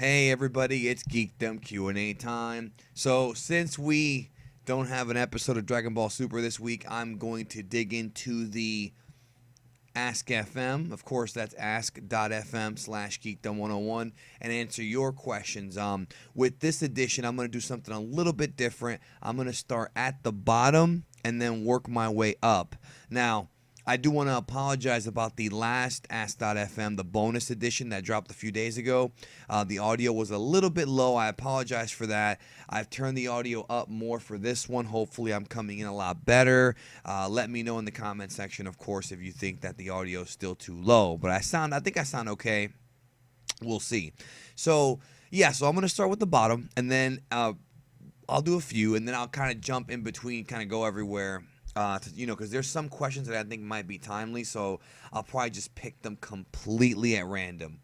Hey everybody, it's GeekdomQNA time. So since we don't have an episode of Dragon Ball Super this week, I'm going to dig into the Ask FM. Of course, that's ask.fm/geekdom101 and answer your questions. With this edition, I'm going to do something a little bit different. I'm going to start at the bottom and then work my way up. Now, I do want to apologize about the last Ask.fm, the bonus edition that dropped a few days ago. The audio was a little bit low. I apologize for that. I've turned the audio up more for this one. Hopefully, I'm coming in a lot better. Let me know in the comment section, of course, if you think that the audio is still too low. But I think I sound okay. We'll see. So, yeah, so I'm going to start with the bottom, and then I'll do a few, and then I'll kind of jump in between, kind of go everywhere. Because there's some questions that I think might be timely, so I'll probably just pick them completely at random.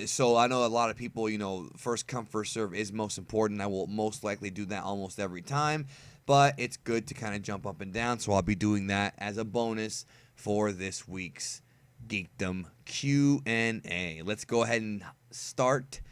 So I know a lot of people, first come, first serve is most important. I will most likely do that almost every time, but it's good to kind of jump up and down, so I'll be doing that as a bonus for this week's Geekdom Q&A. Let's go ahead and start.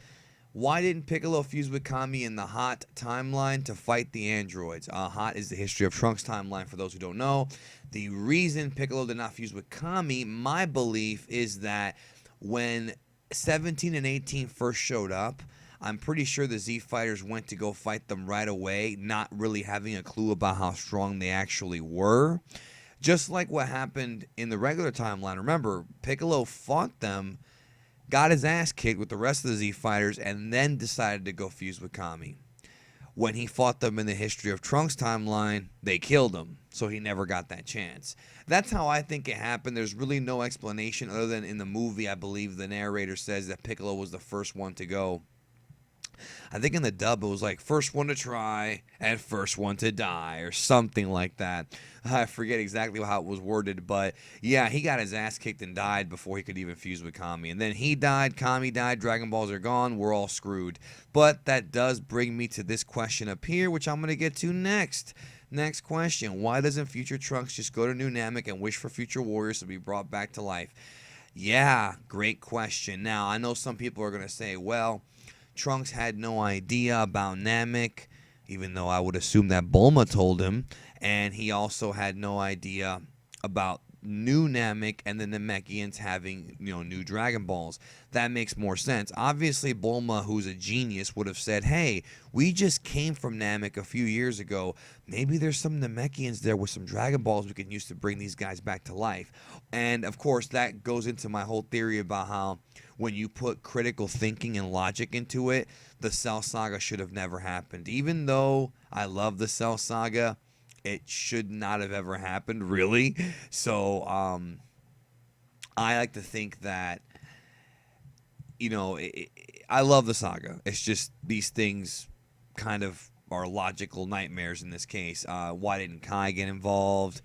Why didn't Piccolo fuse with Kami in the Hot timeline to fight the androids? Hot is the history of Trunks timeline, for those who don't know. The reason Piccolo did not fuse with Kami, my belief, is that when 17 and 18 first showed up, I'm pretty sure the Z Fighters went to go fight them right away, not really having a clue about how strong they actually were. Just like what happened in the regular timeline. Remember, Piccolo fought them, got his ass kicked with the rest of the Z Fighters, and then decided to go fuse with Kami. When he fought them in the history of Trunks timeline, they killed him, so he never got that chance. That's how I think it happened. There's really no explanation other than in the movie, I believe the narrator says that Piccolo was the first one to go. I think in the dub it was like first one to try and first one to die or something like that. I forget exactly how it was worded, but yeah, he got his ass kicked and died before he could even fuse with Kami. And then he died, Kami died, Dragon Balls are gone, we're all screwed. But that does bring me to this question up here, which I'm going to get to next. Next question, why doesn't future Trunks just go to New Namek and wish for future warriors to be brought back to life? Yeah, great question. Now, I know some people are going to say, well, Trunks had no idea about Namek, even though I would assume that Bulma told him, and he also had no idea about new Namek and the Namekians having, new Dragon Balls. That makes more sense. Obviously, Bulma, who's a genius, would have said, hey, we just came from Namek a few years ago. Maybe there's some Namekians there with some Dragon Balls we can use to bring these guys back to life. And, of course, that goes into my whole theory about how when you put critical thinking and logic into it, the Cell Saga should have never happened. Even though I love the Cell Saga, it should not have ever happened, really. So I like to think that, I love the saga. It's just these things kind of are logical nightmares in this case. Why didn't Kai get involved?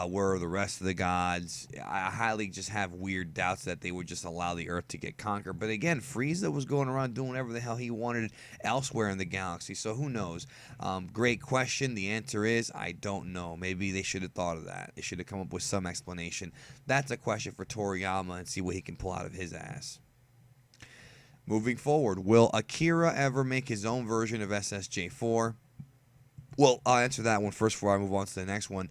Where are the rest of the gods? I highly just have weird doubts that they would just allow the Earth to get conquered. But again, Frieza was going around doing whatever the hell he wanted elsewhere in the galaxy, so who knows? Great question. The answer is I don't know. Maybe they should have thought of that. They should have come up with some explanation. That's a question for Toriyama and see what he can pull out of his ass. Moving forward, will Akira ever make his own version of SSJ4? Well, I'll answer that one first before I move on to the next one.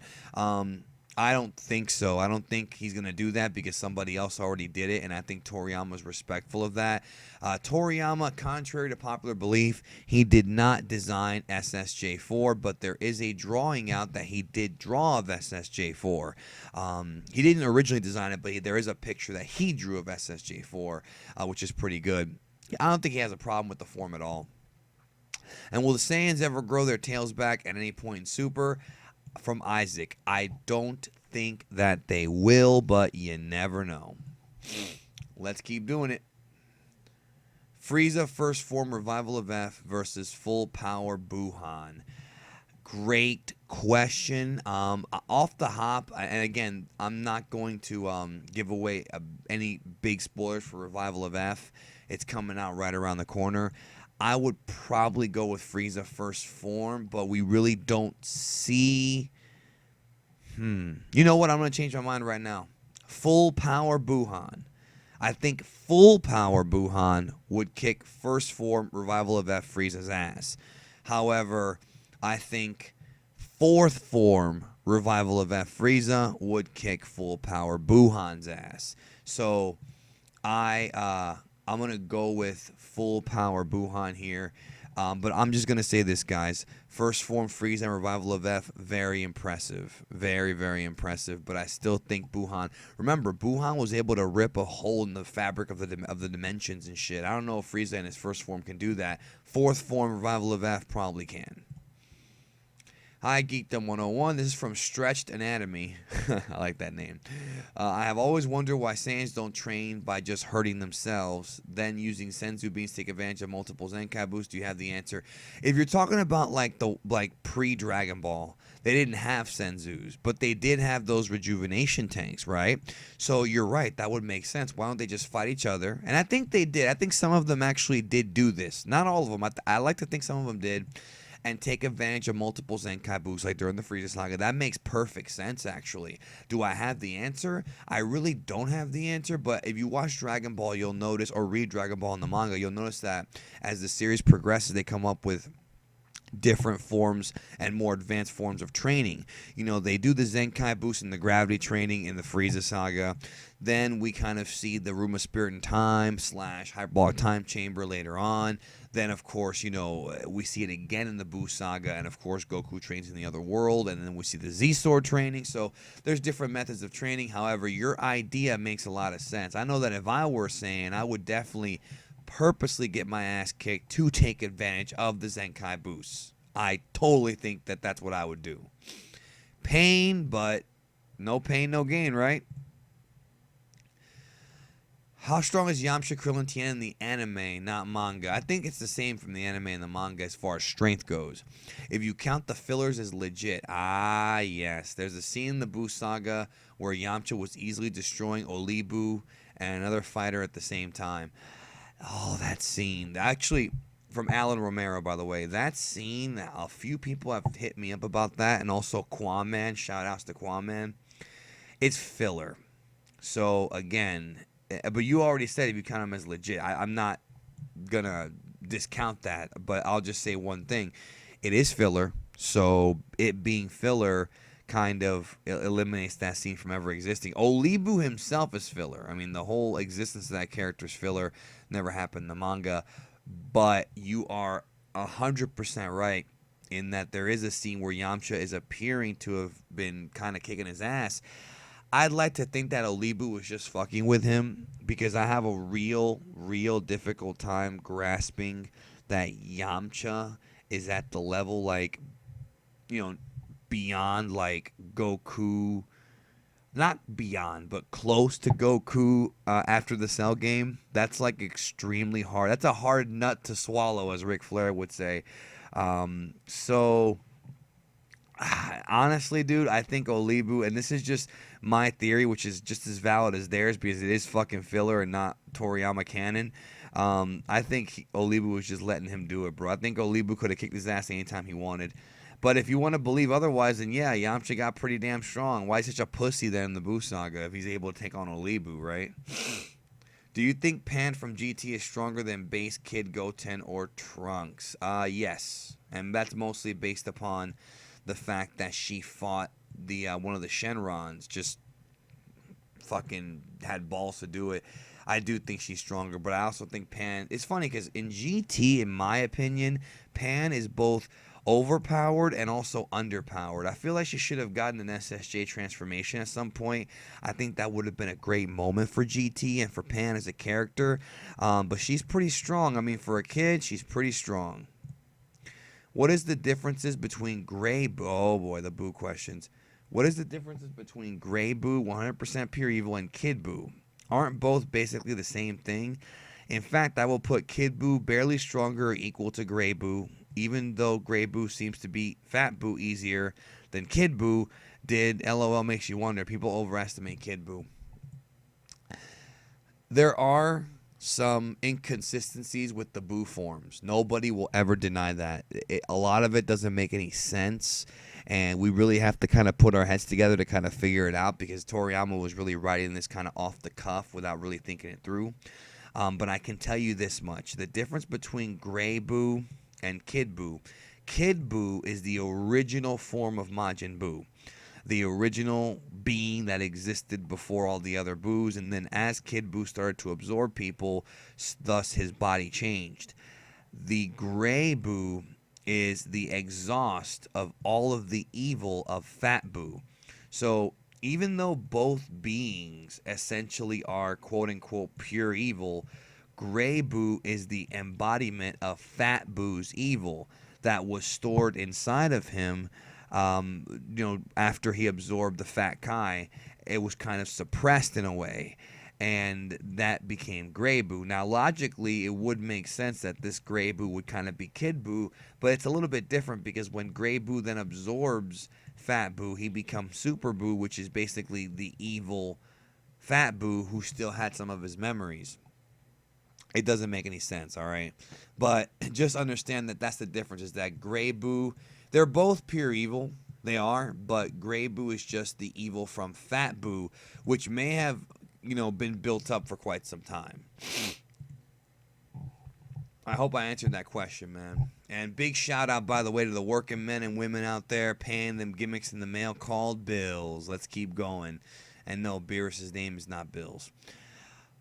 I don't think so. I don't think he's going to do that because somebody else already did it, and I think Toriyama's respectful of that. Toriyama, contrary to popular belief, he did not design SSJ4, but there is a drawing out that he did draw of SSJ4. He didn't originally design it, but there is a picture that he drew of SSJ4, which is pretty good. I don't think he has a problem with the form at all. And will the Saiyans ever grow their tails back at any point in Super? From Isaac, I don't think that they will, but you never know. Let's keep doing it. Frieza first form revival of F versus full power Buuhan. Great question. Off the hop, and again, I'm not going to give away any big spoilers for revival of F. It's coming out right around the corner. I would probably go with Frieza first form, but we really don't see... You know what? I'm going to change my mind right now. Full power Buuhan. I think full power Buuhan would kick first form Revival of F Frieza's ass. However, I think fourth form Revival of F Frieza would kick full power Buuhan's ass. So I'm gonna go with full power Buuhan here. But I'm just going to say this, guys. First form Frieza and Revival of F, very impressive. Very, very impressive. But I still think Buuhan... Remember, Buuhan was able to rip a hole in the fabric of the dimensions and shit. I don't know if Frieza in his first form can do that. Fourth form Revival of F probably can. Hi, Geekdom 101. This is from Stretched Anatomy. I like that name. I have always wondered why Saiyans don't train by just hurting themselves, then using Senzu beans to take advantage of multiple Zenkai Boosts. Do you have the answer? If you're talking about like pre-Dragon Ball, they didn't have Senzus, but they did have those rejuvenation tanks, right? So you're right. That would make sense. Why don't they just fight each other? And I think they did. I think some of them actually did do this. Not all of them. I like to think some of them did. And take advantage of multiple Zenkai Boosts like during the Frieza Saga. That makes perfect sense, actually. Do I have the answer? I really don't have the answer, but if you watch Dragon Ball, you'll notice, or read Dragon Ball in the manga, you'll notice that as the series progresses, they come up with different forms and more advanced forms of training. You know, they do the Zenkai Boost and the gravity training in the Frieza Saga. Then we kind of see the Room of Spirit and Time / Hyperbolic Time Chamber later on. Then, of course, you know, we see it again in the Buu Saga, and of course, Goku trains in the other world, and then we see the Z-Sword training. So there's different methods of training. However, your idea makes a lot of sense. I know that if I were Saiyan, I would definitely purposely get my ass kicked to take advantage of the Zenkai Boosts. I totally think that that's what I would do. Pain, but no pain, no gain, right? How strong is Yamcha, Krillin, Tien in the anime, not manga? I think it's the same from the anime and the manga as far as strength goes. If you count the fillers as legit, yes. There's a scene in the Buu Saga where Yamcha was easily destroying Olibu and another fighter at the same time. Oh, that scene. Actually, from Alan Romero, by the way. That scene, a few people have hit me up about that, and also QAAMAN. Shout outs to QAAMAN. It's filler. So, again... But you already said if you count them as legit. I'm not going to discount that, but I'll just say one thing. It is filler, so it being filler kind of eliminates that scene from ever existing. Olibu himself is filler. I mean, the whole existence of that character is filler. Never happened in the manga. But you are 100% right in that there is a scene where Yamcha is appearing to have been kind of kicking his ass. I'd like to think that Olibu was just fucking with him because I have a real difficult time grasping that Yamcha is at the level, like, you know, beyond, like, Goku. Not beyond, but close to Goku after the Cell game. That's, like, extremely hard. That's a hard nut to swallow, as Ric Flair would say. Honestly, dude, I think Olibu, and this is just my theory, which is just as valid as theirs because it is fucking filler and not Toriyama canon. I think Olibu was just letting him do it, bro. I think Olibu could have kicked his ass anytime he wanted. But if you want to believe otherwise, then yeah, Yamcha got pretty damn strong. Why is such a pussy then in the Buu Saga if he's able to take on Olibu, right? Do you think Pan from GT is stronger than base Kid Goten or Trunks? Yes. And that's mostly based upon the fact that she fought the one of the Shenrons, just fucking had balls to do it. I do think she's stronger, but I also think Pan... It's funny because in GT, in my opinion, Pan is both overpowered and also underpowered. I feel like she should have gotten an SSJ transformation at some point. I think that would have been a great moment for GT and for Pan as a character. But she's pretty strong. I mean, for a kid, she's pretty strong. What is the differences between Grey Boo? Oh boy, the Boo questions. What is the differences between Grey Boo, 100% pure evil, and Kid Boo? Aren't both basically the same thing? In fact, I will put Kid Boo barely stronger or equal to Grey Boo, even though Grey Boo seems to beat Fat Boo easier than Kid Boo did. LOL makes you wonder. People overestimate Kid Boo. There are some inconsistencies with the Buu forms. Nobody will ever deny that. A lot of it doesn't make any sense, and we really have to kind of put our heads together to kind of figure it out, because Toriyama was really writing this kind of off the cuff without really thinking it through. But I can tell you this much. The difference between Gray Buu and Kid Buu. Kid Buu is the original form of Majin Buu, the original being that existed before all the other Buus, and then as Kid Buu started to absorb people, thus his body changed. The Gray Buu is the exhaust of all of the evil of Fat Buu. So even though both beings essentially are quote-unquote pure evil, Gray Buu is the embodiment of Fat Buu's evil that was stored inside of him. After he absorbed the Fat Kai, it was kind of suppressed in a way, and that became Gray Buu. Now, logically, it would make sense that this Gray Buu would kind of be Kid Buu, but it's a little bit different, because when Gray Buu then absorbs Fat Buu, he becomes Super Buu, which is basically the evil Fat Buu who still had some of his memories. It doesn't make any sense, all right? But just understand that that's the difference, is that Gray Buu, they're both pure evil. They are, but Gray Buu is just the evil from Fat Buu, which may have, been built up for quite some time. I hope I answered that question, man. And big shout out, by the way, to the working men and women out there paying them gimmicks in the mail called bills. Let's keep going. And no, Beerus' name is not Bills.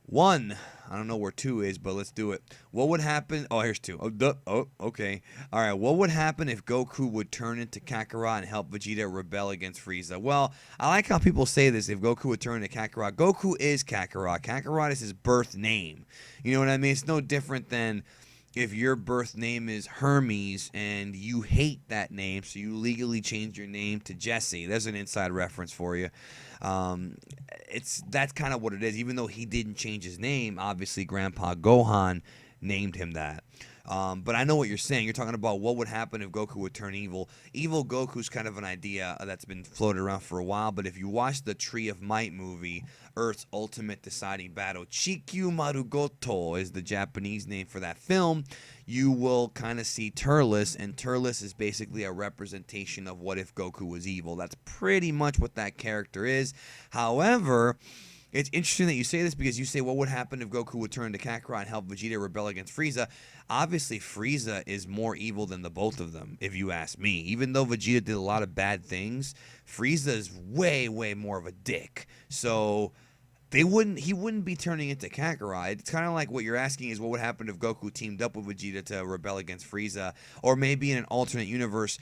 1, I don't know where 2 is, but let's do it. What would happen? Oh, here's 2. Okay. All right. What would happen if Goku would turn into Kakarot and help Vegeta rebel against Frieza? Well, I like how people say this. If Goku would turn into Kakarot, Goku is Kakarot. Kakarot is his birth name. You know what I mean? It's no different than if your birth name is Hermes and you hate that name, so you legally change your name to Jesse. There's an inside reference for you. That's kind of what it is. Even though he didn't change his name, obviously Grandpa Gohan named him that. But I know what you're saying. You're talking about what would happen if Goku would turn evil. Evil Goku's kind of an idea that's been floated around for a while, but if you watch the Tree of Might movie, Earth's Ultimate Deciding Battle, Chikyu Marugoto is the Japanese name for that film, you will kind of see Turles, and Turles is basically a representation of what if Goku was evil. That's pretty much what that character is. However, it's interesting that you say this, because you say, what would happen if Goku would turn to Kakarot and help Vegeta rebel against Frieza? Obviously, Frieza is more evil than the both of them, if you ask me. Even though Vegeta did a lot of bad things, Frieza is way, way more of a dick. So he wouldn't be turning into Kakarot. It's kind of like what you're asking is, what would happen if Goku teamed up with Vegeta to rebel against Frieza? Or maybe in an alternate universe,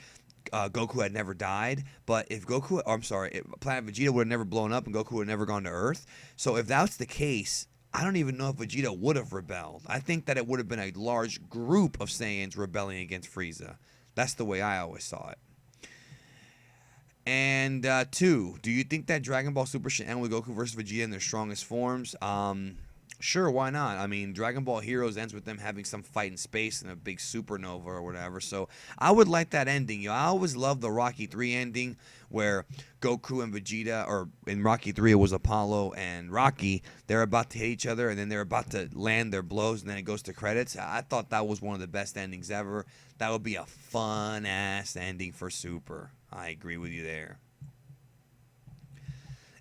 Goku had never died, but if Planet Vegeta would have never blown up and Goku would have never gone to Earth. So if that's the case, I don't even know if Vegeta would have rebelled. I think that it would have been a large group of Saiyans rebelling against Frieza. That's the way I always saw it. And 2, do you think that Dragon Ball Super should end with Goku versus Vegeta in their strongest forms? Sure, why not? I mean, Dragon Ball Heroes ends with them having some fight in space and a big supernova or whatever. So I would like that ending. I always loved the Rocky 3 ending where Goku and Vegeta, or in Rocky 3 it was Apollo and Rocky, they're about to hit each other and then they're about to land their blows and then it goes to credits. I thought that was one of the best endings ever. That would be a fun-ass ending for Super. I agree with you there.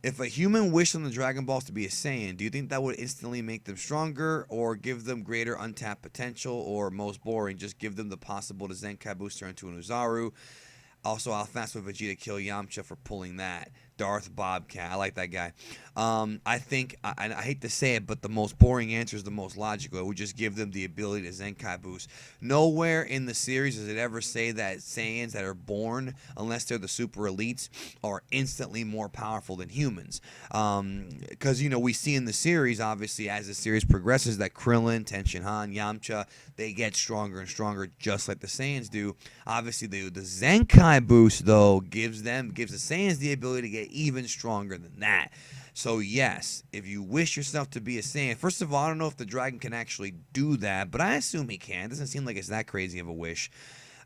If a human wished on the Dragon Balls to be a Saiyan, do you think that would instantly make them stronger or give them greater untapped potential, or most boring, just give them the possible to Zenkai Boost turn into an Oozaru? Also, how fast would Vegeta kill Yamcha for pulling that? Darth Bobcat. I like that guy. I think, I hate to say it, but the most boring answer is the most logical. It would just give them the ability to Zenkai Boost. Nowhere in the series does it ever say that Saiyans that are born, unless they're the super elites, are instantly more powerful than humans. Because, we see in the series, obviously, as the series progresses, that Krillin, Tenshinhan, Yamcha, they get stronger and stronger just like the Saiyans do. Obviously, the Zenkai Boost, though, gives the Saiyans the ability to get even stronger than that. So yes, if you wish yourself to be a Saiyan, first of all, I don't know if the dragon can actually do that, but I assume he can. It doesn't seem like it's that crazy of a wish.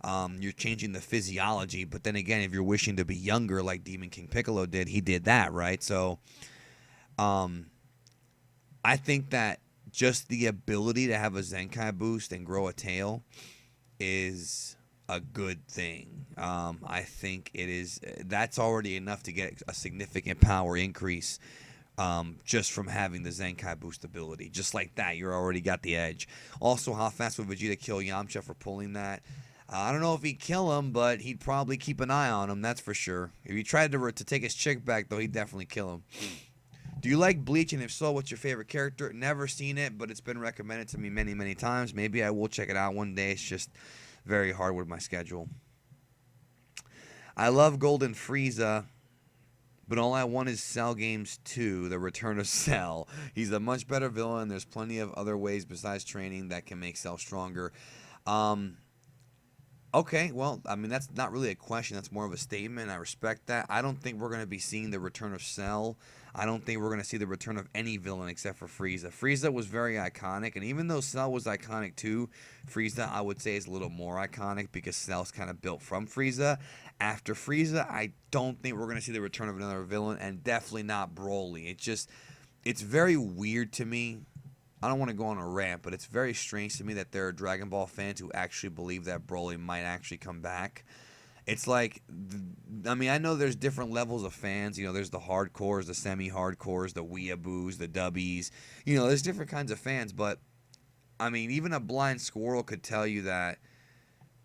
You're changing the physiology, but then again, if you're wishing to be younger like Demon King Piccolo did, he did that, right? So I think that just the ability to have a Zenkai boost and grow a tail is a good thing. I think it is. That's already enough to get a significant power increase. Just from having the Zenkai boost ability. Just like that, you already got the edge. Also, how fast would Vegeta kill Yamcha for pulling that? I don't know if he'd kill him, but he'd probably keep an eye on him, that's for sure. If he tried to take his chick back, though, he'd definitely kill him. Do you like Bleach, and if so, what's your favorite character? Never seen it, but it's been recommended to me many, many times. Maybe I will check it out one day. It's just very hard with my schedule. I love Golden Frieza, but all I want is Cell Games 2, The Return of Cell. He's a much better villain. There's plenty of other ways besides training that can make Cell stronger. Okay, well, I mean, that's not really a question. That's more of a statement. I respect that. I don't think we're going to be seeing the return of Cell. I don't think we're going to see the return of any villain except for Frieza. Frieza was very iconic, and even though Cell was iconic too, Frieza, I would say, is a little more iconic because Cell's kind of built from Frieza. After Frieza, I don't think we're going to see the return of another villain, and definitely not Broly. It's very weird to me. I don't want to go on a rant, but it's very strange to me that there are Dragon Ball fans who actually believe that Broly might actually come back. It's like, I mean, I know there's different levels of fans. You know, there's the hardcores, the semi-hardcores, the weeaboos, the dubbies. You know, there's different kinds of fans, but, I mean, even a blind squirrel could tell you that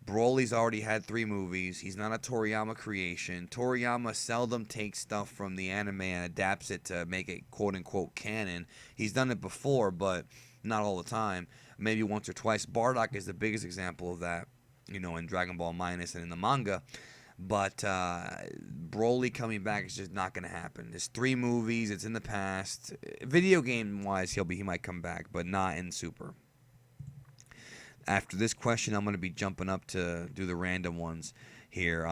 Broly's already had 3 movies. He's not a Toriyama creation. Toriyama seldom takes stuff from the anime and adapts it to make it quote-unquote canon. He's done it before, but not all the time. Maybe once or twice. Bardock is the biggest example of that, you know, in Dragon Ball Minus and in the manga. But Broly coming back is just not going to happen. There's 3 movies. It's in the past. Video game-wise, he might come back, but not in Super. After this question, I'm going to be jumping up to do the random ones here.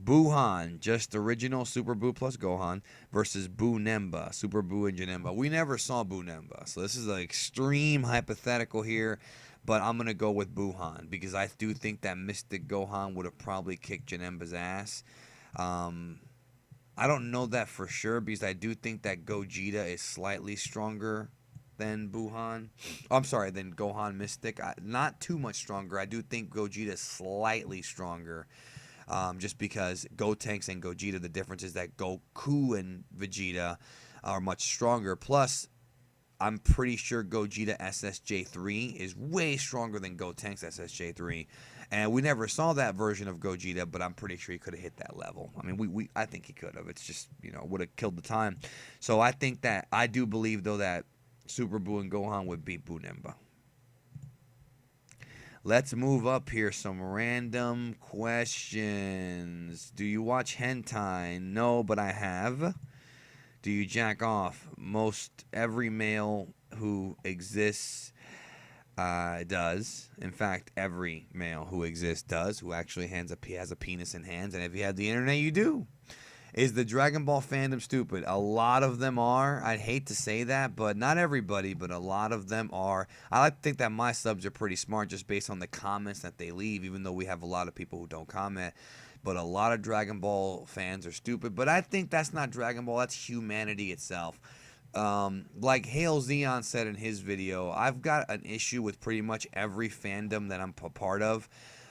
Buuhan, just original Super Buu plus Gohan, versus Buunemba, Super Buu and Janemba. We never saw Buunemba, so this is an extreme hypothetical here, but I'm going to go with Buuhan because I do think that Mystic Gohan would have probably kicked Janemba's ass. I don't know that for sure because I do think that Gogeta is slightly stronger than Buuhan. I'm sorry, than Gohan Mystic. Not too much stronger. I do think Gogeta is slightly stronger. Just because Gotenks and Gogeta, the difference is that Goku and Vegeta are much stronger. Plus, I'm pretty sure Gogeta SSJ3 is way stronger than Gotenks SSJ3. And we never saw that version of Gogeta, but I'm pretty sure he could have hit that level. I mean, I think he could have. It's just, you know, would have killed the time. So I think that, I do believe, though, that Super Buu and Gohan would beat Buunemba. Let's move up here. Some random questions. Do you watch hentai? No, but I have. Do you jack off? Most every male who exists does. In fact, every male who exists does. Who actually has a penis in hands. And if you have the internet, you do. Is the Dragon Ball fandom stupid? A lot of them are. I'd hate to say that, but not everybody, but a lot of them are. I like to think that my subs are pretty smart just based on the comments that they leave, even though we have a lot of people who don't comment. But a lot of Dragon Ball fans are stupid. But I think that's not Dragon Ball. That's humanity itself. Like Hail Zeon said in his video, I've got an issue with pretty much every fandom that I'm a part of.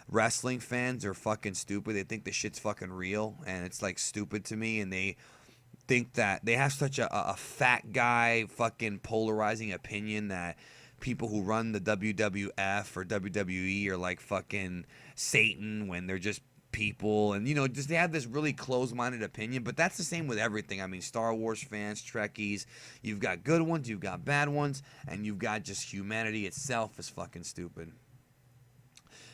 Wrestling fans are fucking stupid. They think the shit's fucking real, and it's like stupid to me. And they think that they have such a fat guy fucking polarizing opinion that people who run the WWF or WWE are like fucking Satan when they're just people. And, you know, just they have this really closed-minded opinion. But that's the same with everything. I mean, Star Wars fans, Trekkies, you've got good ones, you've got bad ones, and you've got just humanity itself is fucking stupid.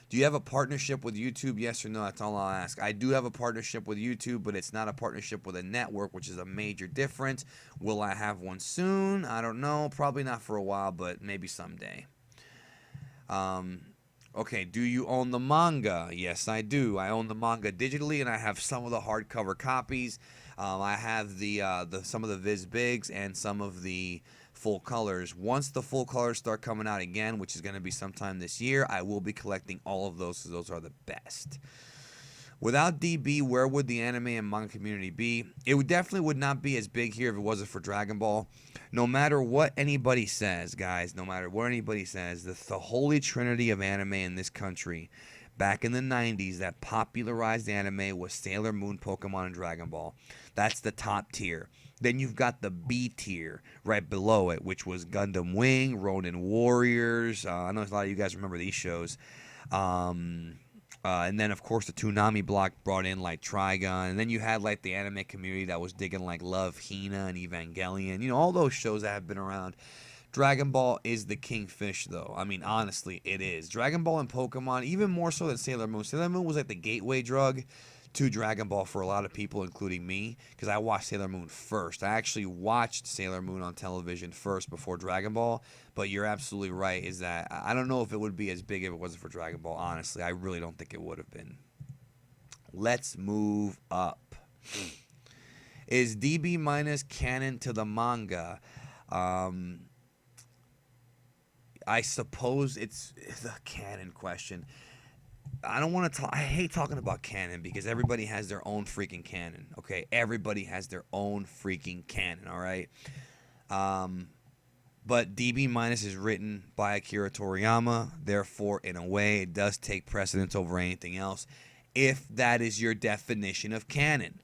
Do you have a partnership with YouTube? Yes or no? That's all I'll ask. I do have a partnership with YouTube, but it's not a partnership with a network, which is a major difference. Will I have one soon? I don't know. Probably not for a while, but maybe someday. Okay, do you own the manga? Yes, I do. I own the manga digitally, and I have some of the hardcover copies. I have some of the Viz Bigs and some of the full colors. Once the full colors start coming out again, which is going to be sometime this year, I will be collecting all of those, so those are the best. Without DB, where would the anime and manga community be? It definitely would not be as big here if it wasn't for Dragon Ball. No matter what anybody says, guys, no matter what anybody says, the holy trinity of anime in this country back in the 90s that popularized anime was Sailor Moon, Pokemon, and Dragon Ball. That's the top tier. Then you've got the B tier right below it, which was Gundam Wing, Ronin Warriors. I know a lot of you guys remember these shows. And then, of course, the Toonami block brought in, like, Trigun. And then you had, like, the anime community that was digging, like, Love, Hina, and Evangelion. You know, all those shows that have been around. Dragon Ball is the kingfish, though. I mean, honestly, it is. Dragon Ball and Pokemon, even more so than Sailor Moon. Sailor Moon was, like, the gateway drug to Dragon Ball for a lot of people, including me, because I watched Sailor Moon first. I actually watched Sailor Moon on television first before Dragon Ball, but you're absolutely right, is that I don't know if it would be as big if it wasn't for Dragon Ball, honestly. I really don't think it would have been. Let's move up. Is DB minus canon to the manga? I suppose it's a canon question. I don't want to talk. I hate talking about canon because everybody has their own freaking canon. Okay, everybody has their own freaking canon. All right. But DB minus is written by Akira Toriyama. Therefore, in a way, it does take precedence over anything else, if that is your definition of canon.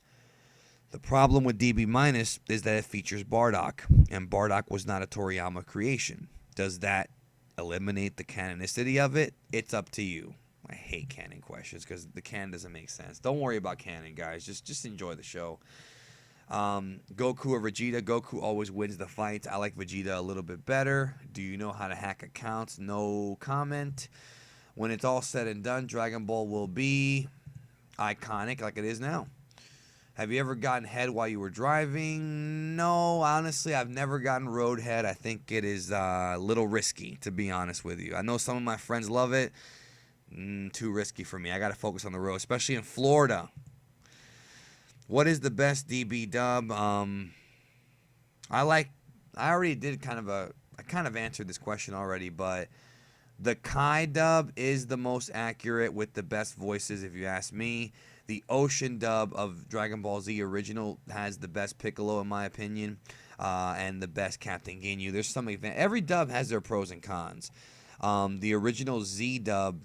The problem with DB minus is that it features Bardock, and Bardock was not a Toriyama creation. Does that eliminate the canonicity of it? It's up to you. I hate canon questions because the canon doesn't make sense. Don't worry about canon, guys. Just enjoy the show. Goku or Vegeta? Goku always wins the fights. I like Vegeta a little bit better. Do you know how to hack accounts? No comment. When it's all said and done, Dragon Ball will be iconic like it is now. Have you ever gotten head while you were driving? No, honestly, I've never gotten road head. I think it is a little risky, to be honest with you. I know some of my friends love it. Too risky for me. I got to focus on the road, especially in Florida. What is the best DB dub? I already did I kind of answered this question already, but the Kai dub is the most accurate with the best voices, if you ask me. The Ocean dub of Dragon Ball Z original has the best Piccolo, in my opinion, and the best Captain Ginyu. There's some every dub has their pros and cons. The original Z dub,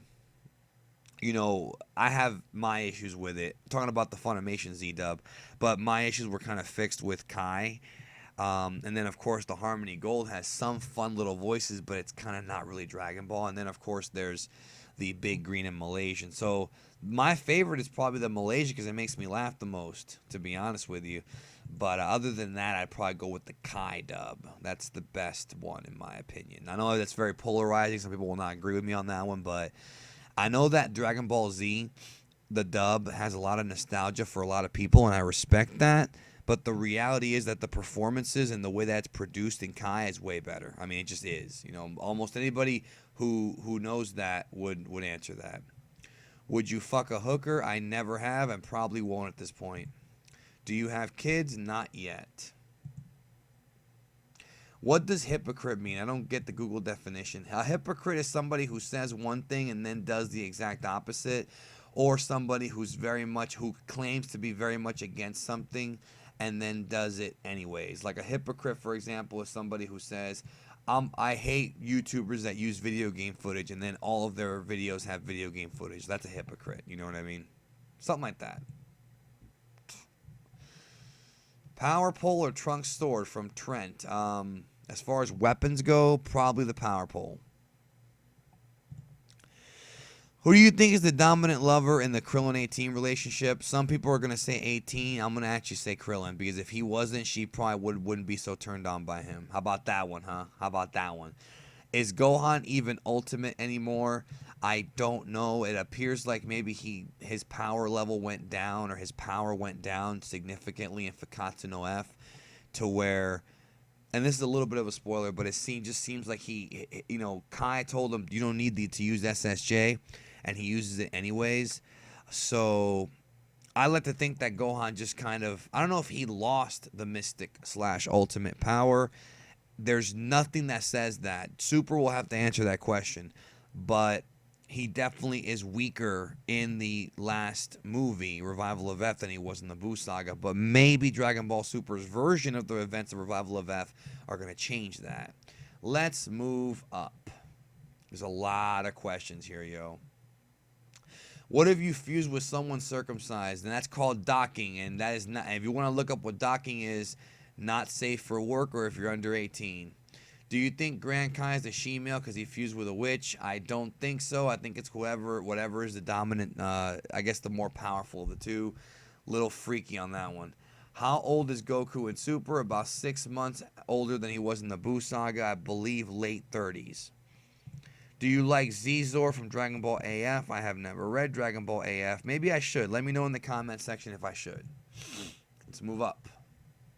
you know, I have my issues with it. I'm talking about the Funimation Z dub, but my issues were kind of fixed with Kai. And then, of course, the Harmony Gold has some fun little voices, but it's kind of not really Dragon Ball. And then, of course, there's the Big Green and Malaysian. So my favorite is probably the Malaysian because it makes me laugh the most, to be honest with you. But other than that, I'd probably go with the Kai dub. That's the best one, in my opinion. I know that's very polarizing. Some people will not agree with me on that one, but I know that Dragon Ball Z, the dub, has a lot of nostalgia for a lot of people, and I respect that. But the reality is that the performances and the way that's produced in Kai is way better. I mean, it just is. You know, almost anybody who knows that would answer that. Would you fuck a hooker? I never have and probably won't at this point. Do you have kids? Not yet. What does hypocrite mean? I don't get the Google definition. A hypocrite is somebody who says one thing and then does the exact opposite, or somebody who claims to be very much against something and then does it anyways. Like a hypocrite, for example, is somebody who says, I hate YouTubers that use video game footage and then all of their videos have video game footage. That's a hypocrite. You know what I mean? Something like that. Power pole or trunk sword from Trent. As far as weapons go, probably the power pole. Who do you think is the dominant lover in the Krillin 18 relationship? Some people are going to say 18. I'm going to actually say Krillin, because if he wasn't, she probably wouldn't be so turned on by him. How about that one, huh? How about that one? Is Gohan even ultimate anymore? I don't know. It appears like maybe his power level went down, or his power went down significantly in Fakatsu no F, to where, and this is a little bit of a spoiler, but it just seems like Kai told him you don't need to use SSJ, and he uses it anyways. So I like to think that Gohan just kind of, I don't know if he lost the mystic / ultimate power. There's nothing that says that. Super will have to answer that question. But he definitely is weaker in the last movie, Revival of F, than he was in the Buu saga. But maybe Dragon Ball Super's version of the events of Revival of F are going to change that. Let's move up. There's a lot of questions here, yo. What if you fuse with someone circumcised? And that's called docking. And that is not, if you want to look up what docking is, not safe for work or if you're under 18. Do you think Grand Kai is a she-male because he fused with a witch? I don't think so. I think it's whatever is the dominant, I guess the more powerful of the two. Little freaky on that one. How old is Goku in Super? About 6 months older than he was in the Buu saga. I believe late 30s. Do you like Zor from Dragon Ball AF? I have never read Dragon Ball AF. Maybe I should. Let me know in the comment section if I should. Let's move up.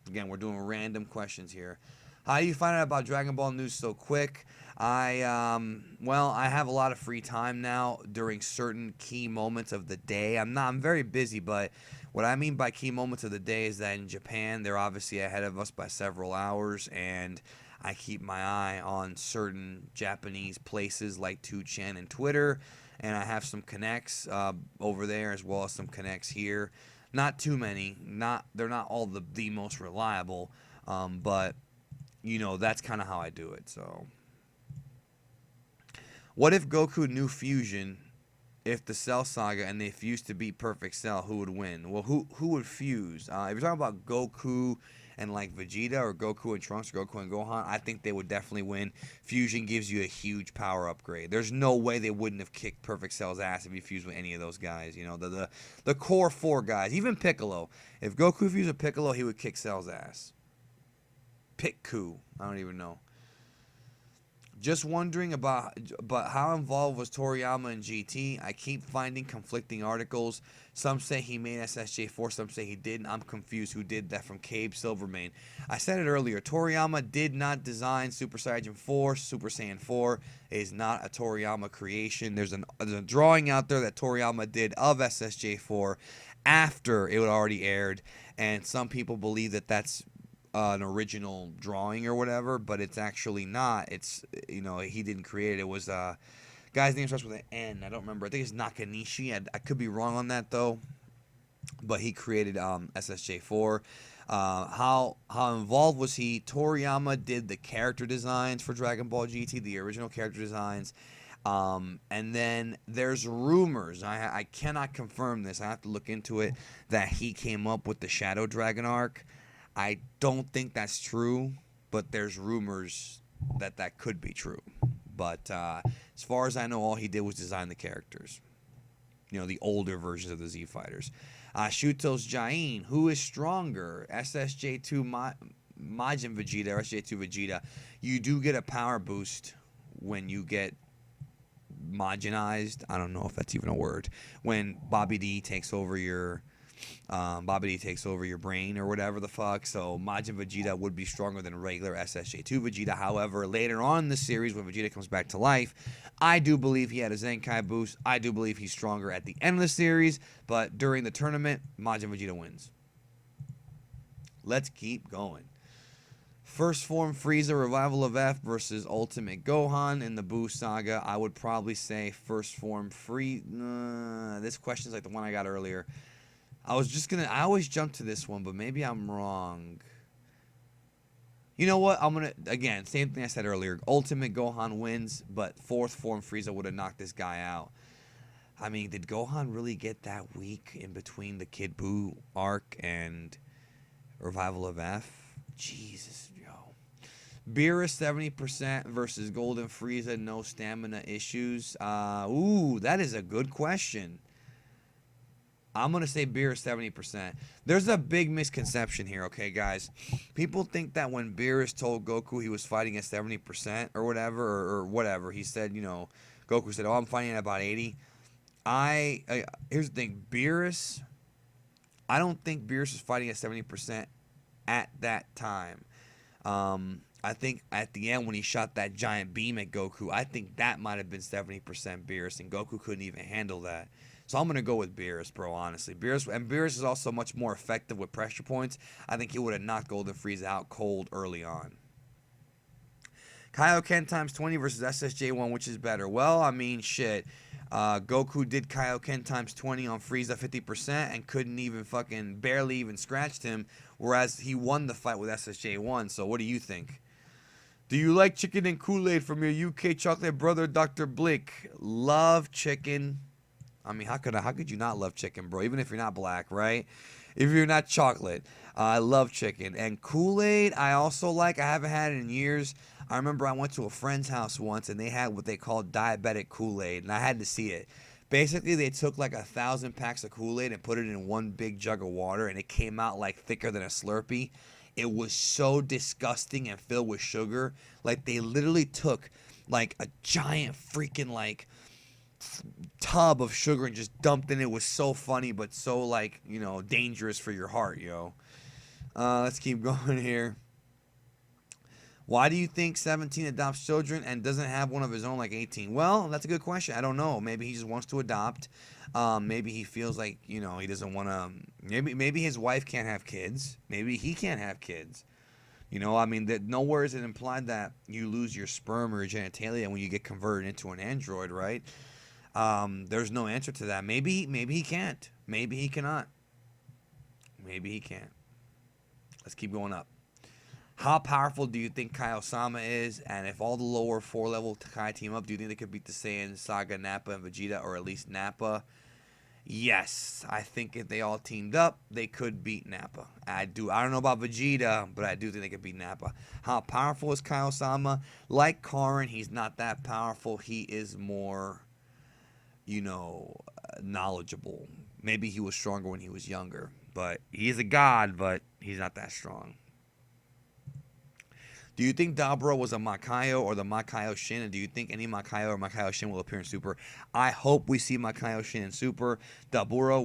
Again, we're doing random questions here. How do you find out about Dragon Ball news so quick? Well, I have a lot of free time now during certain key moments of the day. I'm very busy, but what I mean by key moments of the day is that in Japan, they're obviously ahead of us by several hours, and I keep my eye on certain Japanese places like 2chan and Twitter, and I have some connects over there as well as some connects here. Not too many. They're not all the most reliable, but you know, that's kind of how I do it. So, what if Goku knew fusion? If the Cell Saga and they fused to beat Perfect Cell, who would win? Well, who would fuse? If you're talking about Goku and like Vegeta or Goku and Trunks or Goku and Gohan, I think they would definitely win. Fusion gives you a huge power upgrade. There's no way they wouldn't have kicked Perfect Cell's ass if he fused with any of those guys. You know, the core four guys, even Piccolo. If Goku fused with Piccolo, he would kick Cell's ass. Pitku, I don't even know. Just wondering about how involved was Toriyama and GT. I keep finding conflicting articles. Some say he made SSJ4, some say he didn't. I'm confused who did that from Cabe Silvermane. I said it earlier. Toriyama did not design Super Saiyan 4. Super Saiyan 4 is not a Toriyama creation. There's a drawing out there that Toriyama did of SSJ4 after it had already aired, and some people believe that that's an original drawing or whatever, but it's actually not. It's, you know, he didn't create it. It was guy's name starts with an N. I don't remember. I think it's Nakanishi. I could be wrong on that though, but he created SSJ4. How involved was he? Toriyama did the character designs for Dragon Ball GT, the original character designs. And then there's rumors, I cannot confirm this, I have to look into it, that he came up with the Shadow Dragon arc. I don't think that's true, but there's rumors that could be true. But as far as I know, all he did was design the characters. You know, the older versions of the Z Fighters. Shuto's JAYAIN, who is stronger? SSJ2 Majin Vegeta or SSJ2 Vegeta. You do get a power boost when you get Majinized. I don't know if that's even a word. When Bobby D takes over your brain or whatever the fuck. So Majin Vegeta would be stronger than regular SSJ2 Vegeta. However, later on in the series when Vegeta comes back to life, I do believe he had a Zenkai boost. I do believe he's stronger at the end of the series, but during the tournament, Majin Vegeta wins. Let's keep going. First form Frieza Revival of F versus Ultimate Gohan in the Buu saga. I would probably say first form this question's like the one I got earlier. I always jump to this one, but maybe I'm wrong. You know what? Again, same thing I said earlier. Ultimate Gohan wins, but fourth form Frieza would have knocked this guy out. I mean, did Gohan really get that weak in between the Kid Buu arc and Revival of F? Jesus, yo. Beerus 70% versus Golden Frieza, no stamina issues. That is a good question. I'm going to say Beerus 70%. There's a big misconception here, okay, guys? People think that when Beerus told Goku he was fighting at 70% or whatever, he said, you know, Goku said, oh, I'm fighting at about 80. Here's the thing, Beerus, I don't think Beerus was fighting at 70% at that time. I think at the end when he shot that giant beam at Goku, I think that might have been 70% Beerus, and Goku couldn't even handle that. So I'm going to go with Beerus, bro, honestly. Beerus is also much more effective with pressure points. I think he would have knocked Golden Frieza out cold early on. Kaioken times 20 versus SSJ1, which is better? Well, I mean, shit. Goku did Kaioken times 20 on Frieza 50% and couldn't even fucking barely even scratched him, whereas he won the fight with SSJ1. So what do you think? Do you like chicken and Kool-Aid from your UK chocolate brother, Dr. Blick? Love chicken. I mean, how could you not love chicken, bro? Even if you're not black, right? If you're not chocolate. I love chicken. And Kool-Aid, I also like. I haven't had it in years. I remember I went to a friend's house once, and they had what they called diabetic Kool-Aid, and I had to see it. Basically, they took like 1,000 packs of Kool-Aid and put it in one big jug of water, and it came out like thicker than a Slurpee. It was so disgusting and filled with sugar. Like, they literally took like a giant freaking like tub of sugar and just dumped in. It was so funny, but so like, you know, dangerous for your heart, yo. Let's keep going here. Why do you think 17 adopts children and doesn't have one of his own like 18? Well, that's a good question. I don't know. Maybe he just wants to adopt. Maybe he feels like, you know, he doesn't want to. Maybe his wife can't have kids. Maybe he can't have kids. You know, I mean, nowhere is it implied that you lose your sperm or your genitalia when you get converted into an android, right? There's no answer to that. Maybe he can't. Maybe he cannot. Maybe he can't. Let's keep going up. How powerful do you think Kaiosama is? And if all the lower 4-level Kai team up, do you think they could beat the Saiyan, Saga, Nappa, and Vegeta, or at least Nappa? Yes, I think if they all teamed up, they could beat Nappa. I don't know about Vegeta, but I do think they could beat Nappa. How powerful is Kaiosama? Like Karin, he's not that powerful. He is more, you know, knowledgeable. Maybe he was stronger when he was younger. But he's a god, but he's not that strong. Do you think Dabura was a Makaio or the Makaio Shin? And do you think any Makaio or Makaio Shin will appear in Super? I hope we see Makaio Shin in Super. Dabura,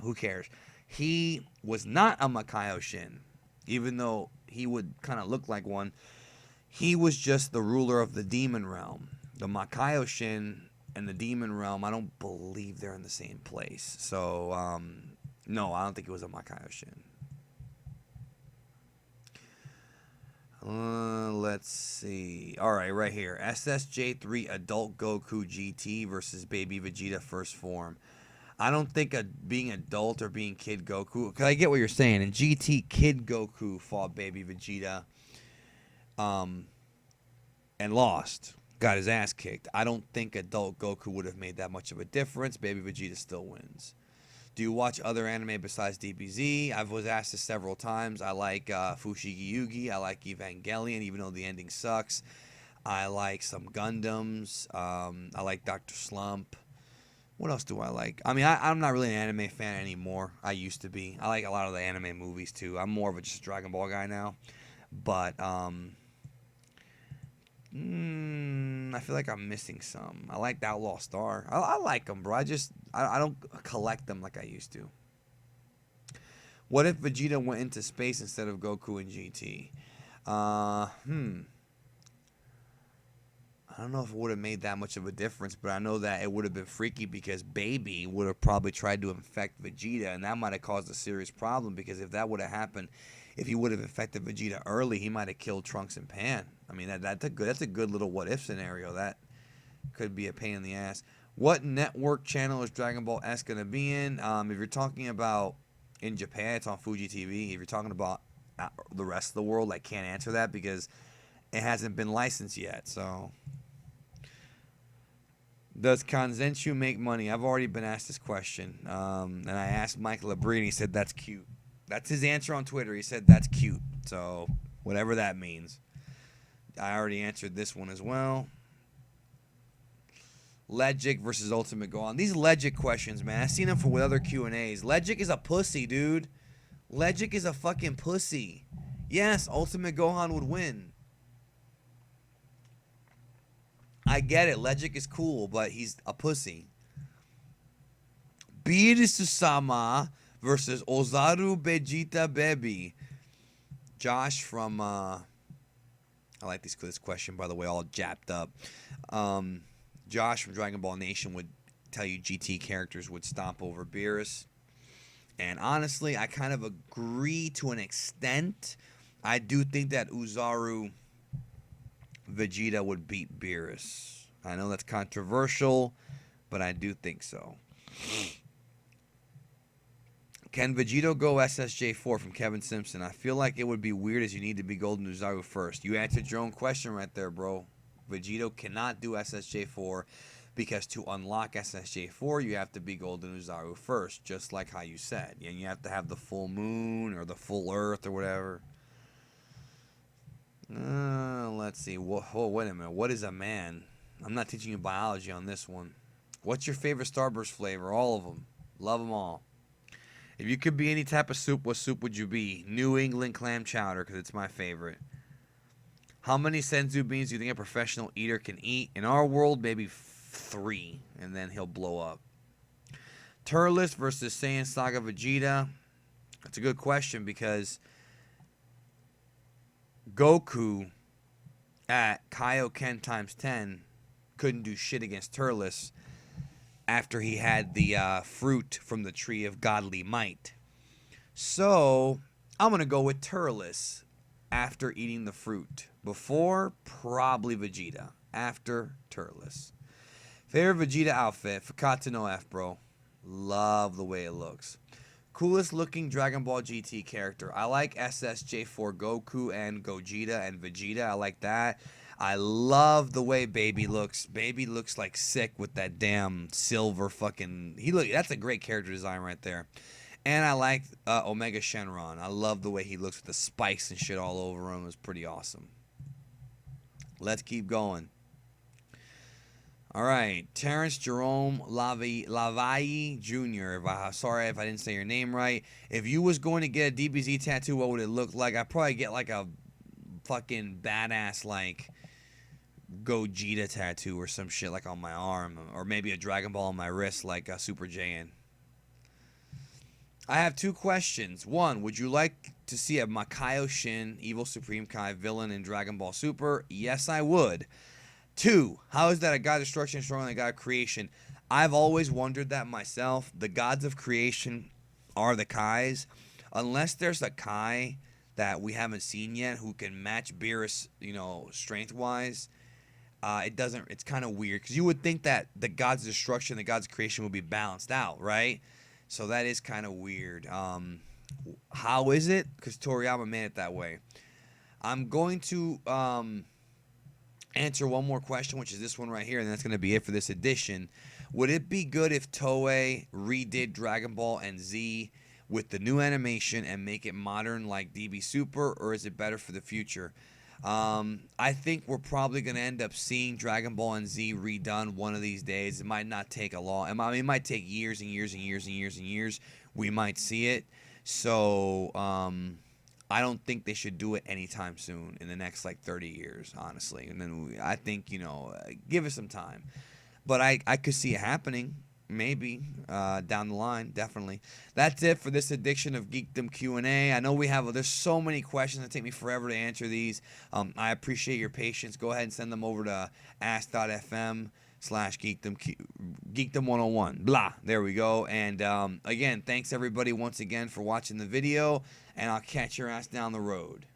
who cares? He was not a Makaio Shin, even though he would kind of look like one. He was just the ruler of the demon realm. The Makaio Shin and the demon realm, I don't believe they're in the same place. So, no, I don't think it was a Makaio Shin. Let's see. All right, right here. SSJ3 Adult Goku GT versus Baby Vegeta First Form. I don't think being adult or being Kid Goku, because I get what you're saying. In GT, Kid Goku fought Baby Vegeta and lost. Got his ass kicked. I don't think adult Goku would have made that much of a difference. Baby Vegeta still wins. Do you watch other anime besides DBZ? I was asked this several times. I like Fushigi Yugi. I like Evangelion, even though the ending sucks. I like some Gundams. I like Dr. Slump. What else do I like? I mean, I'm not really an anime fan anymore. I used to be. I like a lot of the anime movies, too. I'm more of a just Dragon Ball guy now. But I feel like I'm missing some. I like the Outlaw Star. I like them, bro. I don't collect them like I used to. What if Vegeta went into space instead of Goku and GT? I don't know if it would have made that much of a difference, but I know that it would have been freaky because Baby would have probably tried to infect Vegeta, and that might have caused a serious problem because if that would have happened, if he would have infected Vegeta early, he might have killed Trunks and Pan. I mean, that's a good little what-if scenario. That could be a pain in the ass. What network channel is Dragon Ball S going to be in? If you're talking about in Japan, it's on Fuji TV. If you're talking about the rest of the world, I can't answer that because it hasn't been licensed yet. So, does Kanzenshuu make money? I've already been asked this question. And I asked Michael Labrie, and he said that's cute. That's his answer on Twitter. He said that's cute. So, whatever that means. I already answered this one as well. Legic versus Ultimate Gohan. These Legic questions, man. I've seen them with other Q&As. Legic is a pussy, dude. Legic is a fucking pussy. Yes, Ultimate Gohan would win. I get it. Legic is cool, but he's a pussy. Beerus versus Oozaru Vegeta Baby. Josh from... I like this question, by the way, all japped up. Josh from Dragon Ball Nation would tell you GT characters would stomp over Beerus. And honestly, I kind of agree to an extent. I do think that Oozaru Vegeta would beat Beerus. I know that's controversial, but I do think so. Can Vegeta go SSJ4 from Kevin Simpson? I feel like it would be weird as you need to be Golden Oozaru first. You answered your own question right there, bro. Vegeta cannot do SSJ4 because to unlock SSJ4, you have to be Golden Oozaru first, just like how you said. And you have to have the full moon or the full earth or whatever. Let's see. Whoa, wait a minute. What is a man? I'm not teaching you biology on this one. What's your favorite Starburst flavor? All of them. Love them all. If you could be any type of soup, what soup would you be? New England clam chowder, because it's my favorite. How many senzu beans do you think a professional eater can eat? In our world, maybe 3, and then he'll blow up. Turles versus Saiyan Saga Vegeta. That's a good question, because Goku at Kaioken times 10 couldn't do shit against Turles after he had the fruit from the tree of godly might. So I'm going to go with Turles after eating the fruit. Before, probably Vegeta. After, Turles. Favorite Vegeta outfit? Fakata no F, bro. Love the way it looks. Coolest looking Dragon Ball GT character. I like SSJ4 Goku and Gogeta and Vegeta. I like that. I love the way Baby looks. Baby looks like sick with that damn silver fucking... That's a great character design right there. And I like Omega Shenron. I love the way he looks with the spikes and shit all over him. It was pretty awesome. Let's keep going. All right. Terrence Jerome Lavalle Jr. Sorry if I didn't say your name right. If you was going to get a DBZ tattoo, what would it look like? I'd probably get like a fucking badass like Gogeta tattoo or some shit like on my arm, or maybe a Dragon Ball on my wrist like a Super JAYAIN. I have 2 questions. 1, would you like to see a Makaio Shin, Evil Supreme Kai villain in Dragon Ball Super? Yes, I would. 2, how is that a god of destruction stronger than a god of creation? I've always wondered that myself. The gods of creation are the Kais. Unless there's a Kai that we haven't seen yet who can match Beerus, strength-wise, it's kind of weird, because you would think that the gods of destruction and the gods of creation would be balanced out, right? So that is kind of weird. How is it? Because Toriyama made it that way. I'm going to answer one more question, which is this one right here, and that's going to be it for this edition. Would it be good if Toei redid Dragon Ball and Z with the new animation and make it modern like DB Super, or is it better for the future? I think we're probably going to end up seeing Dragon Ball and Z redone one of these days. It might not take a long... it might take years and years and years and years and years. We might see it. So, I don't think they should do it anytime soon in the next, 30 years, honestly. And then I think, give it some time. But I could see it happening. Maybe down the line, definitely. That's it for this edition of GeekdomQNA. I know there's so many questions. It take me forever to answer these. I appreciate your patience. Go ahead and send them over to ask.fm/Geekdom101. Blah. There we go. And again, thanks everybody once again for watching the video. And I'll catch your ass down the road.